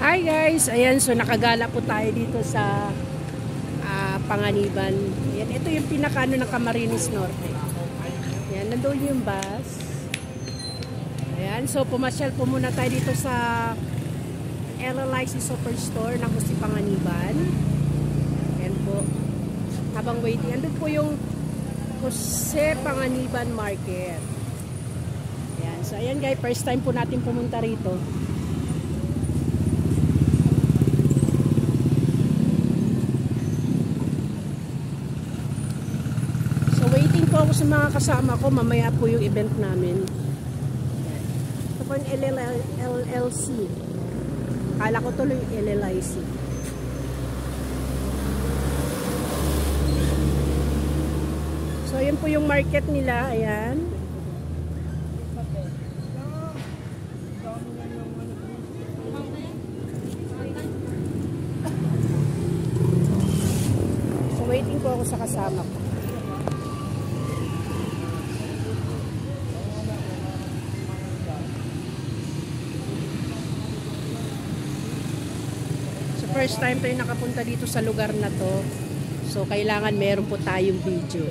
Hi guys! Ayan, so nakagala po tayo dito sa Panganiban. Ayan, ito yung pinakano ng Camarines Norte. Ayan, nandoon yung bus. Ayan, so pumasyal po muna tayo dito sa LLIC Superstore ng Jose Panganiban. Ayan po. Habang waiting, andun po yung Jose Panganiban Market. Ayan, so ayan guys, first time po natin pumunta rito. Ako sa mga kasama ko, mamaya po yung event namin. Ito po yung LLC. Kala ko tuloy LLIC. So, yun po yung market nila. Ayan. So, waiting po ako sa kasama ko. First time tayo nakapunta dito sa lugar na to. So, kailangan meron po tayong video.